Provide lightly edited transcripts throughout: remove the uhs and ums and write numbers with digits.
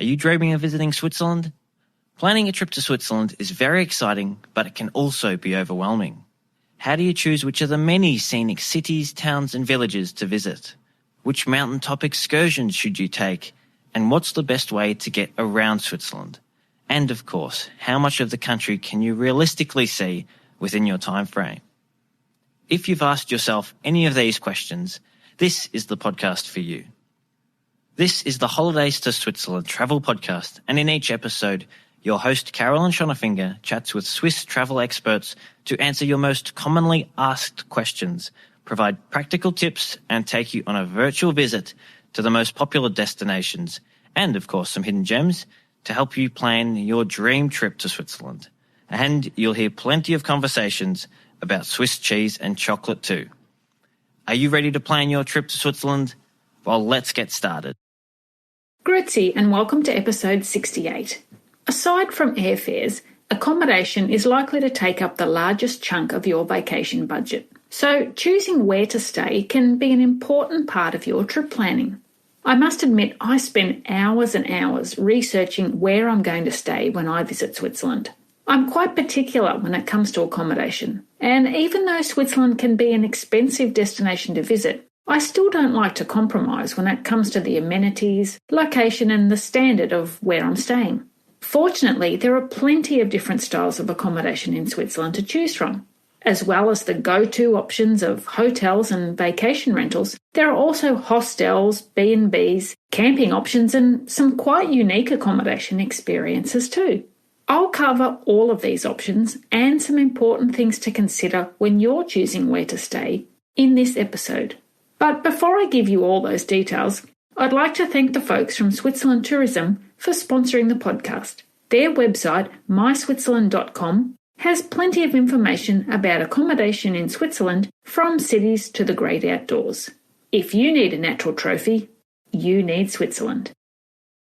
Are you dreaming of visiting Switzerland? Planning a trip to Switzerland is very exciting, but it can also be overwhelming. How do you choose which of the many scenic cities, towns and villages to visit? Which mountaintop excursions should you take? And what's the best way to get around Switzerland? And of course, how much of the country can you realistically see within your time frame? If you've asked yourself any of these questions, this is the podcast for you. This is the Holidays to Switzerland travel podcast, and in each episode, your host Carolyn Schonnefinger chats with Swiss travel experts to answer your most commonly asked questions, provide practical tips, and take you on a virtual visit to the most popular destinations, and of course some hidden gems to help you plan your dream trip to Switzerland. And you'll hear plenty of conversations about Swiss cheese and chocolate too. Are you ready to plan your trip to Switzerland? Well, let's get started. Grüezi and welcome to episode 68. Aside from airfares, accommodation is likely to take up the largest chunk of your vacation budget. So choosing where to stay can be an important part of your trip planning. I must admit I spend hours and hours researching where I'm going to stay when I visit Switzerland. I'm quite particular when it comes to accommodation, and even though Switzerland can be an expensive destination to visit, I still don't like to compromise when it comes to the amenities, location and the standard of where I'm staying. Fortunately, there are plenty of different styles of accommodation in Switzerland to choose from. As well as the go-to options of hotels and vacation rentals, there are also hostels, B&Bs, camping options and some quite unique accommodation experiences too. I'll cover all of these options and some important things to consider when you're choosing where to stay in this episode. But before I give you all those details, I'd like to thank the folks from Switzerland Tourism for sponsoring the podcast. Their website, myswitzerland.com, has plenty of information about accommodation in Switzerland from cities to the great outdoors. If you need a natural trophy, you need Switzerland.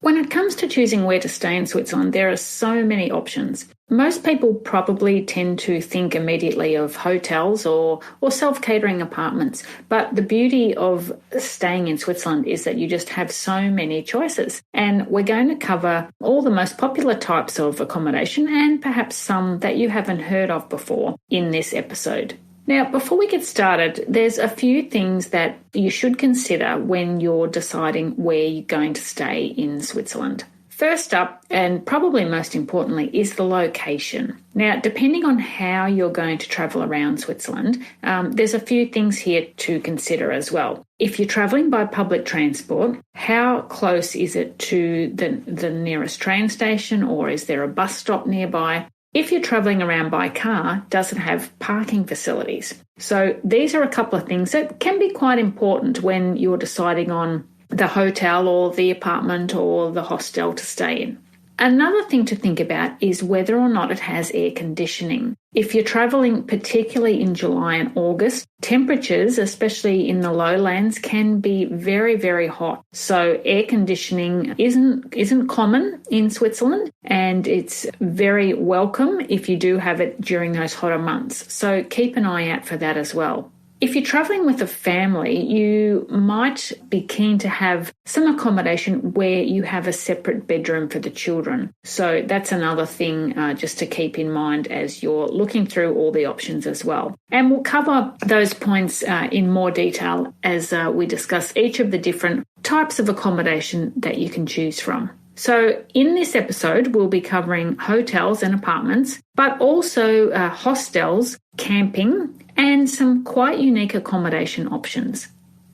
When it comes to choosing where to stay in Switzerland, there are so many options. Most people probably tend to think immediately of hotels or self-catering apartments, but the beauty of staying in Switzerland is that you just have so many choices. And we're going to cover all the most popular types of accommodation and perhaps some that you haven't heard of before in this episode. Now, before we get started, there's a few things that you should consider when you're deciding where you're going to stay in Switzerland. First up, and probably most importantly, is the location. Now, depending on how you're going to travel around Switzerland, there's a few things here to consider as well. If you're travelling by public transport, how close is it to the nearest train station, or is there a bus stop nearby? If you're travelling around by car, does it have parking facilities? So these are a couple of things that can be quite important when you're deciding on the hotel or the apartment or the hostel to stay in. Another thing to think about is whether or not it has air conditioning. If you're travelling particularly in July and August, temperatures, especially in the lowlands, can be very, very hot. So air conditioning isn't common in Switzerland, and it's very welcome if you do have it during those hotter months. So keep an eye out for that as well. If you're travelling with a family, you might be keen to have some accommodation where you have a separate bedroom for the children. So that's another thing just to keep in mind as you're looking through all the options as well. And we'll cover those points in more detail as we discuss each of the different types of accommodation that you can choose from. So in this episode, we'll be covering hotels and apartments, but also hostels, camping, and some quite unique accommodation options.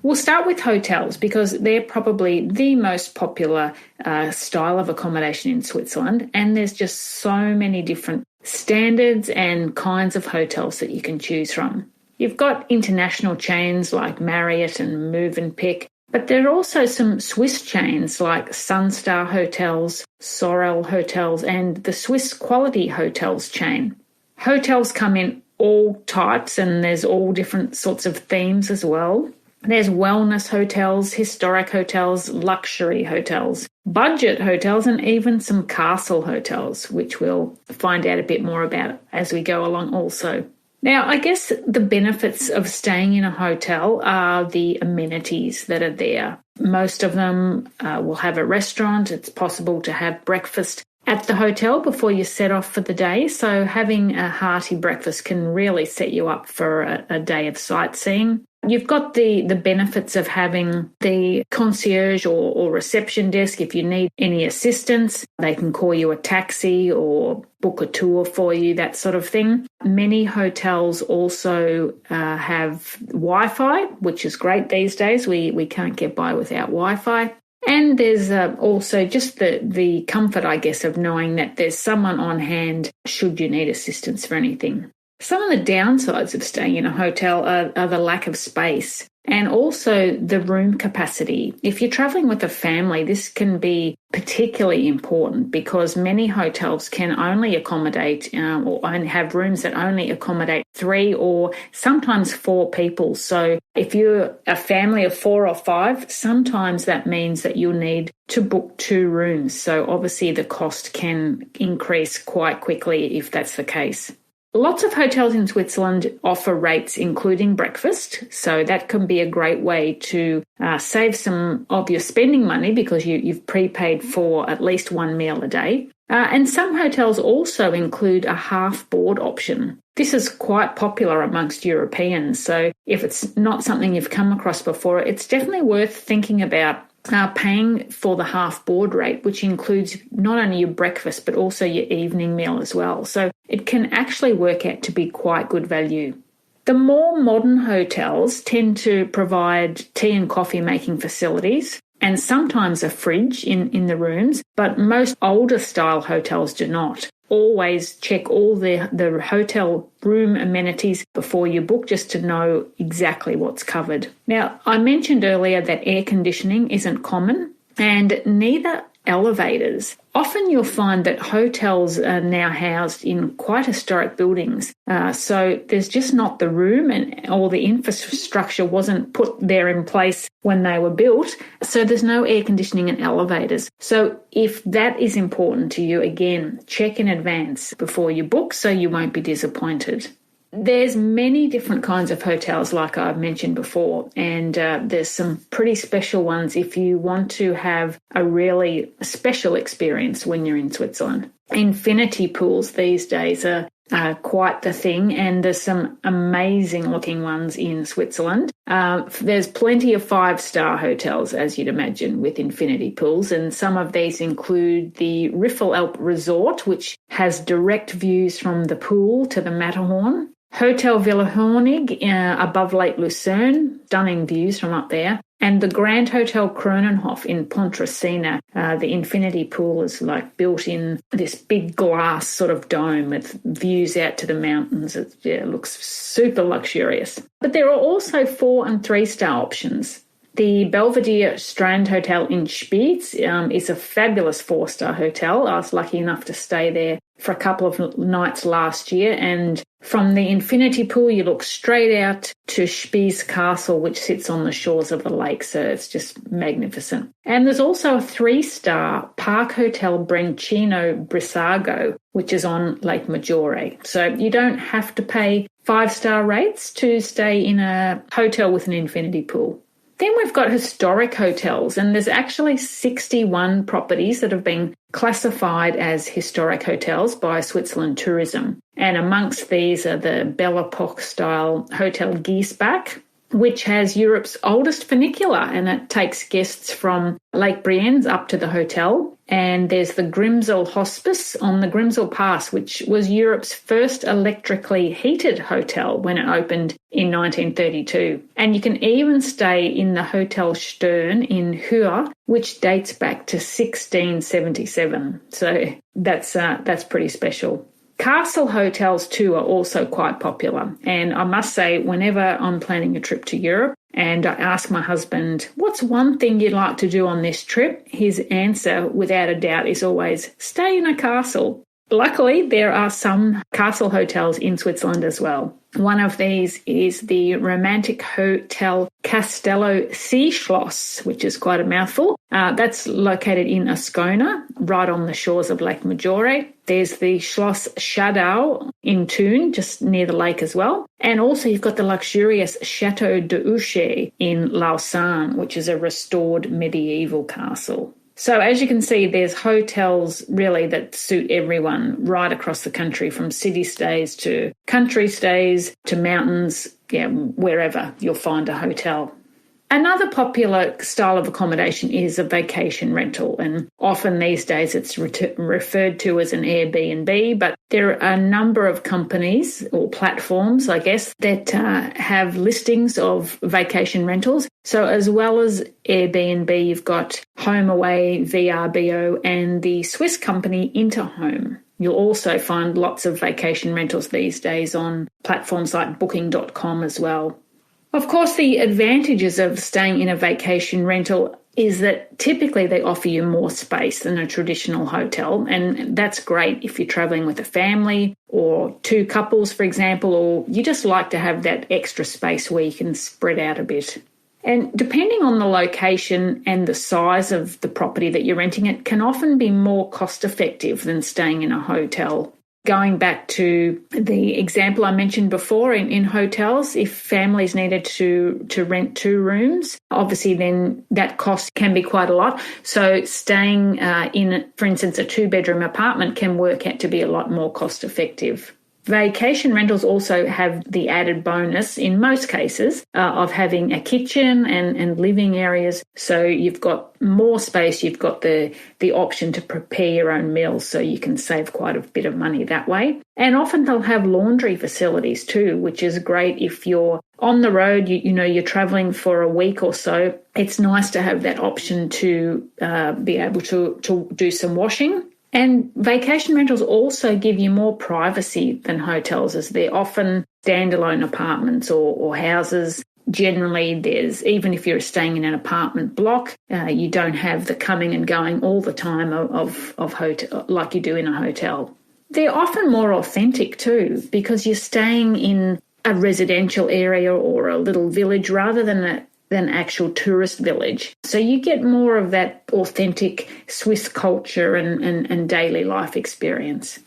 We'll start with hotels because they're probably the most popular style of accommodation in Switzerland, and there's just so many different standards and kinds of hotels that you can choose from. You've got international chains like Marriott and Mövenpick, but there are also some Swiss chains like Sunstar Hotels, Sorel Hotels, and the Swiss Quality Hotels chain. Hotels come in all types and there's all different sorts of themes as well. There's wellness hotels, historic hotels, luxury hotels, budget hotels, and even some castle hotels, which we'll find out a bit more about as we go along also. Now, I guess the benefits of staying in a hotel are the amenities that are there. Most of them will have a restaurant. It's possible to have breakfast at the hotel before you set off for the day. So having a hearty breakfast can really set you up for a day of sightseeing. You've got the benefits of having the concierge or reception desk. If you need any assistance, they can call you a taxi or book a tour for you, that sort of thing. Many hotels also have Wi-Fi, which is great these days. We can't get by without Wi-Fi. And there's also just the comfort, I guess, of knowing that there's someone on hand should you need assistance for anything. Some of the downsides of staying in a hotel are the lack of space and also the room capacity. If you're traveling with a family, this can be particularly important because many hotels can only accommodate or have rooms that only accommodate 3 or sometimes 4 people. So if you're a family of 4 or 5, sometimes that means that you'll need to book 2 rooms. So obviously the cost can increase quite quickly if that's the case. Lots of hotels in Switzerland offer rates including breakfast, so that can be a great way to save some of your spending money because you've prepaid for at least 1 meal a day. And some hotels also include a half board option. This is quite popular amongst Europeans, so if it's not something you've come across before, it's definitely worth thinking about paying for the half board rate, which includes not only your breakfast but also your evening meal as well. So it can actually work out to be quite good value. The more modern hotels tend to provide tea and coffee making facilities and sometimes a fridge in the rooms, but most older style hotels do not. Always check all the hotel room amenities before you book just to know exactly what's covered. Now, I mentioned earlier that air conditioning isn't common and neither elevators. Often you'll find that hotels are now housed in quite historic buildings, so there's just not the room and all the infrastructure wasn't put there in place when they were built, so there's no air conditioning and elevators. So if that is important to you, again, check in advance before you book so you won't be disappointed. There's many different kinds of hotels, like I've mentioned before, and there's some pretty special ones if you want to have a really special experience when you're in Switzerland. Infinity pools these days are quite the thing, and there's some amazing looking ones in Switzerland. There's plenty of 5-star hotels, as you'd imagine, with infinity pools, and some of these include the Riffelalp Resort, which has direct views from the pool to the Matterhorn. Hotel Villa Hornig above Lake Lucerne, stunning views from up there. And the Grand Hotel Kronenhof in Pontresina, the infinity pool is like built in this big glass sort of dome with views out to the mountains. It looks super luxurious. But there are also 4- and 3-star options. The Belvedere Strand Hotel in Spiez is a fabulous 4-star hotel. I was lucky enough to stay there for a couple of nights last year, and from the infinity pool you look straight out to Spiez Castle, which sits on the shores of the lake, so it's just magnificent. And there's also a 3-star Park Hotel Brencino Brissago, which is on Lake Maggiore. So you don't have to pay 5-star rates to stay in a hotel with an infinity pool. Then we've got historic hotels, and there's actually 61 properties that have been classified as historic hotels by Switzerland Tourism. And amongst these are the Belle Epoque-style Hotel Giesbach, which has Europe's oldest funicular, and it takes guests from Lake Brienz up to the hotel. And there's the Grimsel Hospice on the Grimsel Pass, which was Europe's first electrically heated hotel when it opened in 1932. And you can even stay in the Hotel Stern in Hür, which dates back to 1677. So that's pretty special. Castle hotels too are also quite popular, and I must say whenever I'm planning a trip to Europe and I ask my husband, what's one thing you'd like to do on this trip? His answer without a doubt is always, stay in a castle. Luckily, there are some castle hotels in Switzerland as well. One of these is the romantic hotel Castello Seeschloss, which is quite a mouthful. That's located in Ascona, right on the shores of Lake Maggiore. There's the Schloss Schadau in Thun, just near the lake as well. And also you've got the luxurious Chateau de Uche in Lausanne, which is a restored medieval castle. So as you can see, there's hotels really that suit everyone right across the country, from city stays to country stays to mountains, wherever you'll find a hotel. Another popular style of accommodation is a vacation rental, and often these days it's referred to as an Airbnb, but there are a number of companies or platforms, I guess, that have listings of vacation rentals. So as well as Airbnb, you've got HomeAway, VRBO, and the Swiss company Interhome. You'll also find lots of vacation rentals these days on platforms like Booking.com as well. Of course, the advantages of staying in a vacation rental is that typically they offer you more space than a traditional hotel, and that's great if you're travelling with a family or two couples, for example, or you just like to have that extra space where you can spread out a bit. And depending on the location and the size of the property that you're renting, it can often be more cost effective than staying in a hotel. Going back to the example I mentioned before in hotels, if families needed to rent 2 rooms, obviously then that cost can be quite a lot. So staying in, for instance, a 2-bedroom apartment can work out to be a lot more cost effective. Vacation rentals also have the added bonus, in most cases, of having a kitchen and living areas. So you've got more space, you've got the option to prepare your own meals, so you can save quite a bit of money that way. And often they'll have laundry facilities too, which is great if you're on the road, you're traveling for a week or so. It's nice to have that option to be able to do some washing. And vacation rentals also give you more privacy than hotels, as they're often standalone apartments or houses. Generally, even if you're staying in an apartment block, you don't have the coming and going all the time of hotel like you do in a hotel. They're often more authentic too, because you're staying in a residential area or a little village rather than actual tourist village. So you get more of that authentic Swiss culture and daily life experience.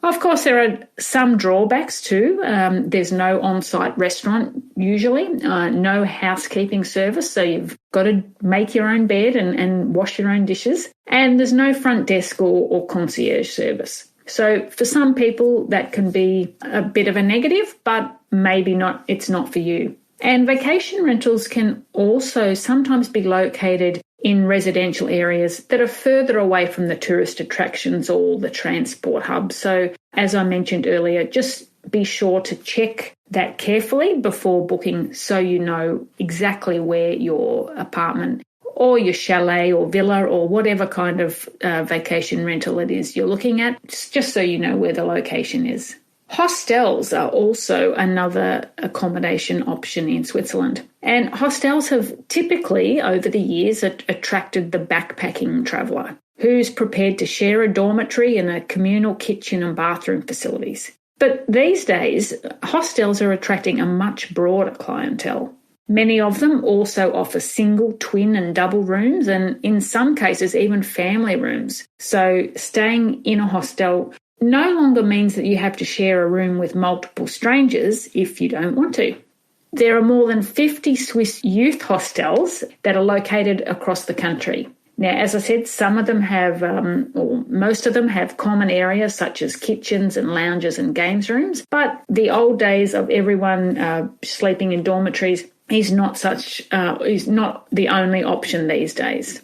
Of course, there are some drawbacks too. There's no on-site restaurant usually, no housekeeping service, so you've got to make your own bed and wash your own dishes, and there's no front desk or concierge service. So for some people that can be a bit of a negative, but maybe not. It's not for you. And vacation rentals can also sometimes be located in residential areas that are further away from the tourist attractions or the transport hubs. So as I mentioned earlier, just be sure to check that carefully before booking, so you know exactly where your apartment or your chalet or villa or whatever kind of vacation rental it is you're looking at, just so you know where the location is. Hostels are also another accommodation option in Switzerland. And hostels have typically, over the years, attracted the backpacking traveller, who's prepared to share a dormitory and a communal kitchen and bathroom facilities. But these days, hostels are attracting a much broader clientele. Many of them also offer single, twin and double rooms, and in some cases even family rooms. So staying in a hostel no longer means that you have to share a room with multiple strangers if you don't want to. There are more than 50 Swiss youth hostels that are located across the country. Now, as I said, some of them have, or most of them have common areas such as kitchens and lounges and games rooms, but the old days of everyone sleeping in dormitories is not the only option these days.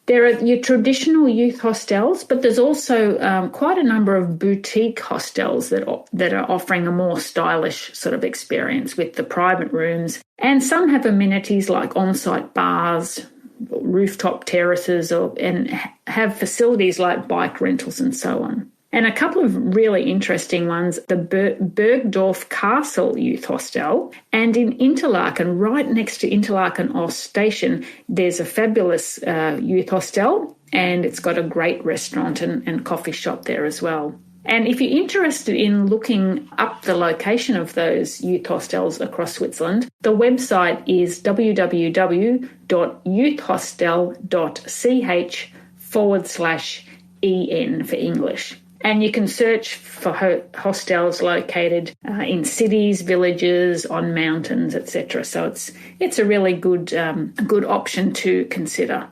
There are your traditional youth hostels, but there's also quite a number of boutique hostels that are offering a more stylish sort of experience with the private rooms. And some have amenities like on-site bars, rooftop terraces, and have facilities like bike rentals and so on. And a couple of really interesting ones, the Bergdorf Castle Youth Hostel, and in Interlaken, right next to Interlaken Ost Station, there's a fabulous youth hostel, and it's got a great restaurant and coffee shop there as well. And if you're interested in looking up the location of those youth hostels across Switzerland, the website is www.youthhostel.ch/EN for English. And you can search for hostels located in cities, villages, on mountains, etc. So it's a really good option to consider.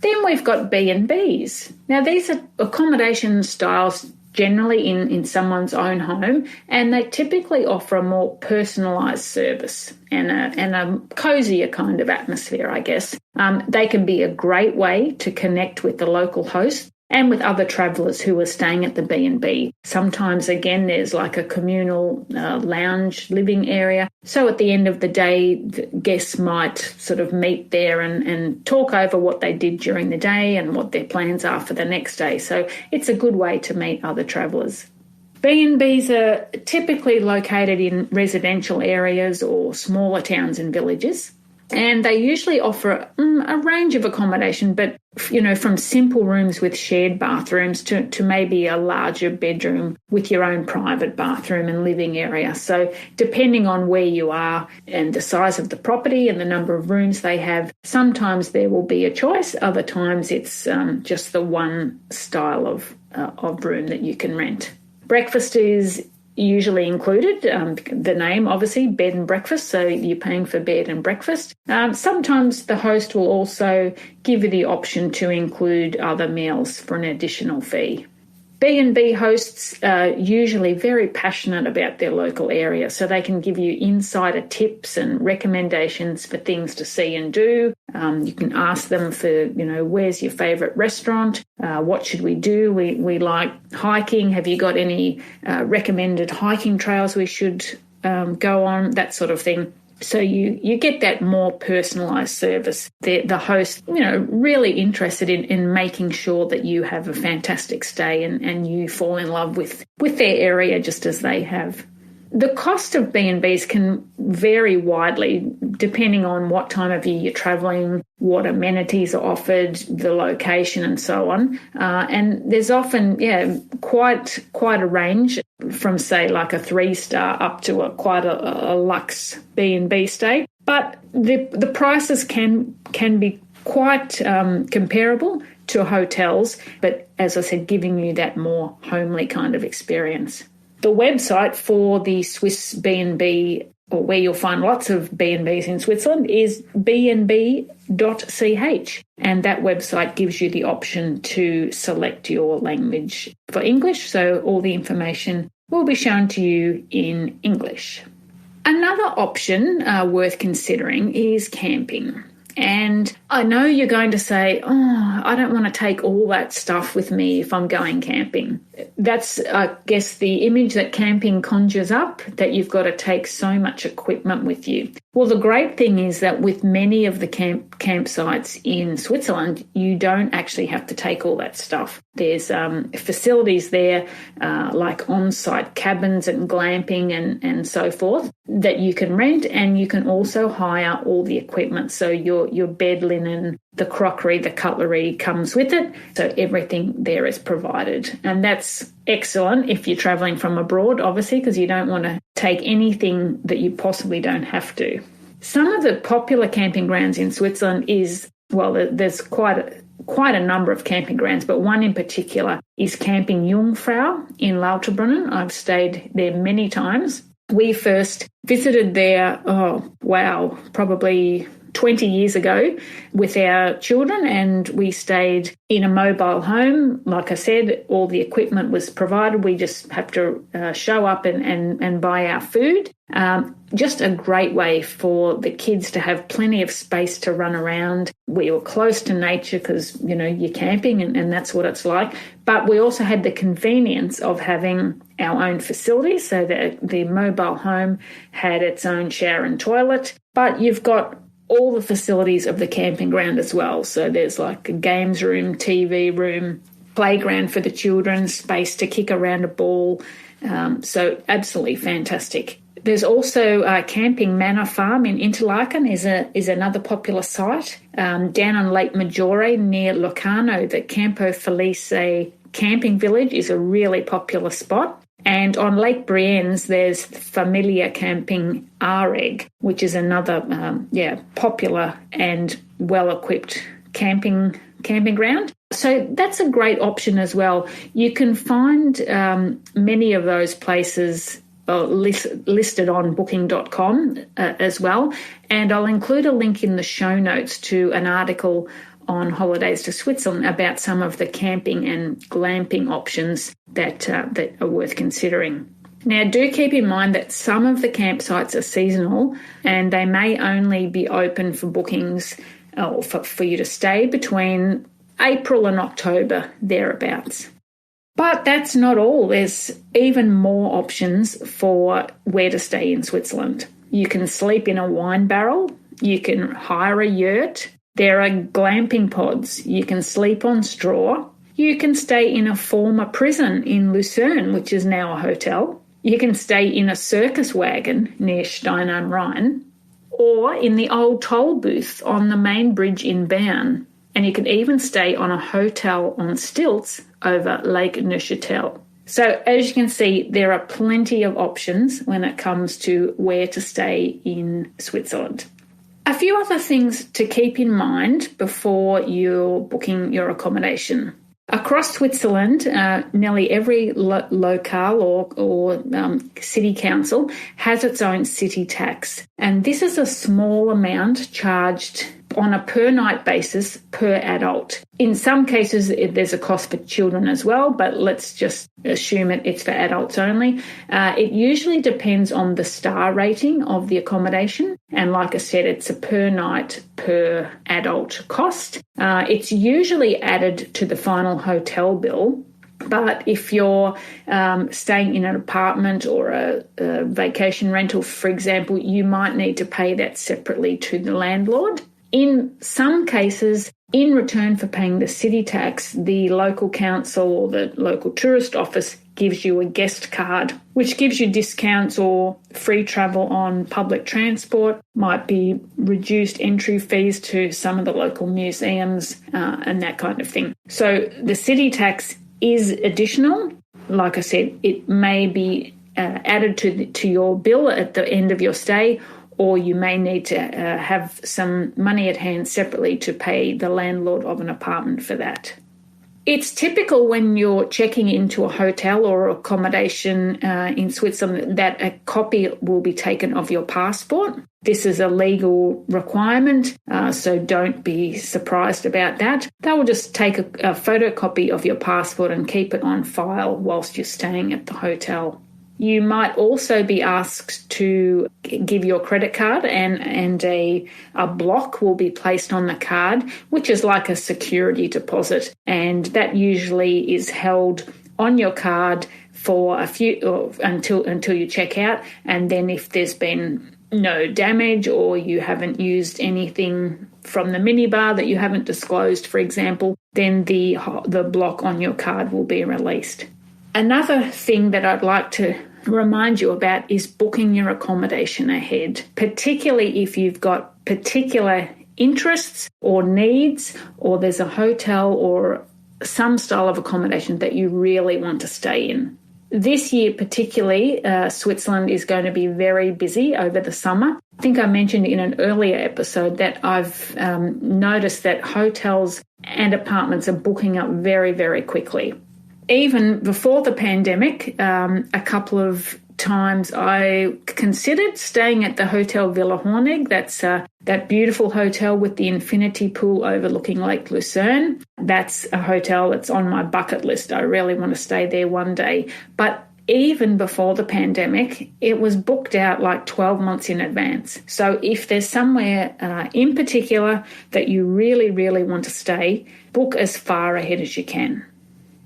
Then we've got B&Bs. Now these are accommodation styles generally in someone's own home, and they typically offer a more personalised service and a cosier kind of atmosphere, I guess. They can be a great way to connect with the local host and with other travellers who are staying at the B&B. Sometimes, again, there's like a communal lounge living area. So at the end of the day, the guests might sort of meet there and talk over what they did during the day and what their plans are for the next day. So it's a good way to meet other travellers. B&Bs are typically located in residential areas or smaller towns and villages. And they usually offer a range of accommodation, but, from simple rooms with shared bathrooms to maybe a larger bedroom with your own private bathroom and living area. So depending on where you are and the size of the property and the number of rooms they have, sometimes there will be a choice. Other times it's just the one style of room that you can rent. Breakfast is usually included, the name obviously, bed and breakfast, so you're paying for bed and breakfast. Sometimes the host will also give you the option to include other meals for an additional fee. B&B hosts are usually very passionate about their local area, so they can give you insider tips and recommendations for things to see and do. You can ask them for, where's your favourite restaurant? What should we do? We like hiking. Have you got any recommended hiking trails we should go on? That sort of thing. So you get that more personalised service. The host, really interested in making sure that you have a fantastic stay and you fall in love with their area just as they have. The cost of B&Bs can vary widely depending on what time of year you're travelling, what amenities are offered, the location and so on. And there's often, quite a range from, say, like a 3-star up to quite a luxe B&B stay. But the prices can be quite comparable to hotels, but as I said, giving you that more homely kind of experience. The website for the Swiss B&B, or where you'll find lots of B&Bs in Switzerland, is bnb.ch, and that website gives you the option to select your language for English, so all the information will be shown to you in English. Another option worth considering is camping. And I know you're going to say, I don't want to take all that stuff with me if I'm going camping. That's, I guess, the image that camping conjures up, that you've got to take so much equipment with you. Well, the great thing is that with many of the campsites in Switzerland, you don't actually have to take all that stuff. There's facilities there like on-site cabins and glamping and so forth that you can rent, and you can also hire all the equipment. So your bed linen, the crockery, the cutlery comes with it. So everything there is provided. And that's excellent if you're travelling from abroad, obviously, because you don't want to take anything that you possibly don't have to. Some of the popular camping grounds in Switzerland there's quite a number of camping grounds, but one in particular is Camping Jungfrau in Lauterbrunnen. I've stayed there many times. We first visited there, probably 20 years ago with our children, and we stayed in a mobile home. Like I said, all the equipment was provided. We just have to show up and buy our food. Just a great way for the kids to have plenty of space to run around. We were close to nature because, you're camping and that's what it's like. But we also had the convenience of having our own facilities, so that the mobile home had its own shower and toilet. But you've got all the facilities of the camping ground as well. So there's like a games room, TV room, playground for the children, space to kick around a ball. So absolutely fantastic. There's also Camping Manor Farm in Interlaken is another popular site. Down on Lake Maggiore near Locarno, the Campo Felice Camping Village is a really popular spot. And on Lake Brienne's, there's Familiar Camping Aareg, which is another popular and well-equipped camping ground. So that's a great option as well. You can find many of those places listed on booking.com as well. And I'll include a link in the show notes to an article on Holidays to Switzerland about some of the camping and glamping options that are worth considering. Now, do keep in mind that some of the campsites are seasonal and they may only be open for bookings for you to stay between April and October, thereabouts. But that's not all. There's even more options for where to stay in Switzerland. You can sleep in a wine barrel. You can hire a yurt. There are glamping pods. You can sleep on straw. You can stay in a former prison in Lucerne, which is now a hotel. You can stay in a circus wagon near Stein am Rhein, or in the old toll booth on the main bridge in Bern. And you can even stay on a hotel on stilts over Lake Neuchâtel. So as you can see, there are plenty of options when it comes to where to stay in Switzerland. A few other things to keep in mind before you're booking your accommodation. Across Switzerland, nearly every locale or city council has its own city tax. And this is a small amount charged on a per night basis per adult. In some cases, there's a cost for children as well, but let's just assume it's for adults only. It usually depends on the star rating of the accommodation. And like I said, it's a per night per adult cost. It's usually added to the final hotel bill. But if you're staying in an apartment or a vacation rental, for example, you might need to pay that separately to the landlord. In some cases, in return for paying the city tax, the local council or the local tourist office gives you a guest card, which gives you discounts or free travel on public transport, might be reduced entry fees to some of the local museums and that kind of thing. So the city tax is additional. Like I said, it may be added to your bill at the end of your stay, or you may need to have some money at hand separately to pay the landlord of an apartment for that. It's typical when you're checking into a hotel or accommodation in Switzerland that a copy will be taken of your passport. This is a legal requirement, so don't be surprised about that. They will just take a photocopy of your passport and keep it on file whilst you're staying at the hotel. You might also be asked to give your credit card and a block will be placed on the card, which is like a security deposit. And that usually is held on your card for until you check out. And then if there's been no damage or you haven't used anything from the minibar that you haven't disclosed, for example, then the block on your card will be released. Another thing that I'd like to remind you about is booking your accommodation ahead, particularly if you've got particular interests or needs, or there's a hotel or some style of accommodation that you really want to stay in. This year particularly, Switzerland is going to be very busy over the summer. I think I mentioned in an earlier episode that I've noticed that hotels and apartments are booking up very, very quickly. Even before the pandemic, a couple of times I considered staying at the Hotel Villa Hornig. That's that beautiful hotel with the infinity pool overlooking Lake Lucerne. That's a hotel that's on my bucket list. I really want to stay there one day. But even before the pandemic, it was booked out like 12 months in advance. So if there's somewhere in particular that you really, really want to stay, book as far ahead as you can.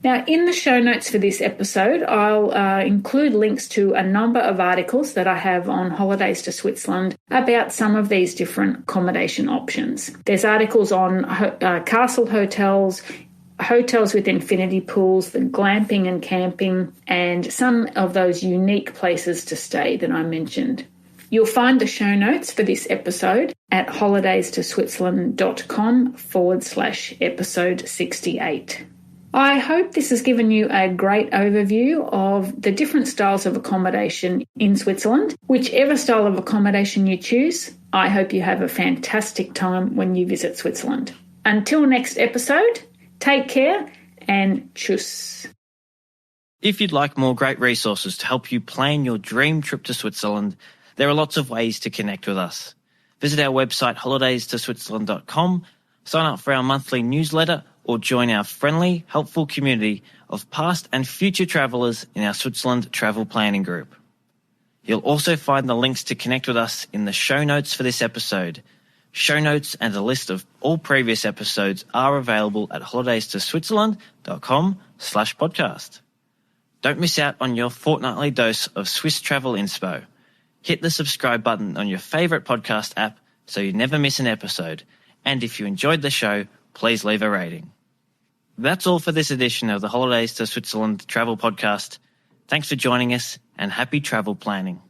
Now, in the show notes for this episode, I'll include links to a number of articles that I have on Holidays to Switzerland about some of these different accommodation options. There's articles on castle hotels, hotels with infinity pools, the glamping and camping, and some of those unique places to stay that I mentioned. You'll find the show notes for this episode at holidaystoswitzerland.com/episode 68. I hope this has given you a great overview of the different styles of accommodation in Switzerland. Whichever style of accommodation you choose, I hope you have a fantastic time when you visit Switzerland. Until next episode, take care and tschüss. If you'd like more great resources to help you plan your dream trip to Switzerland, there are lots of ways to connect with us. Visit our website holidaystoswitzerland.com, sign up for our monthly newsletter, or join our friendly, helpful community of past and future travellers in our Switzerland travel planning group. You'll also find the links to connect with us in the show notes for this episode. Show notes and a list of all previous episodes are available at holidaystoswitzerland.com/podcast. Don't miss out on your fortnightly dose of Swiss travel inspo. Hit the subscribe button on your favourite podcast app so you never miss an episode. And if you enjoyed the show, please leave a rating. That's all for this edition of the Holidays to Switzerland Travel Podcast. Thanks for joining us and happy travel planning.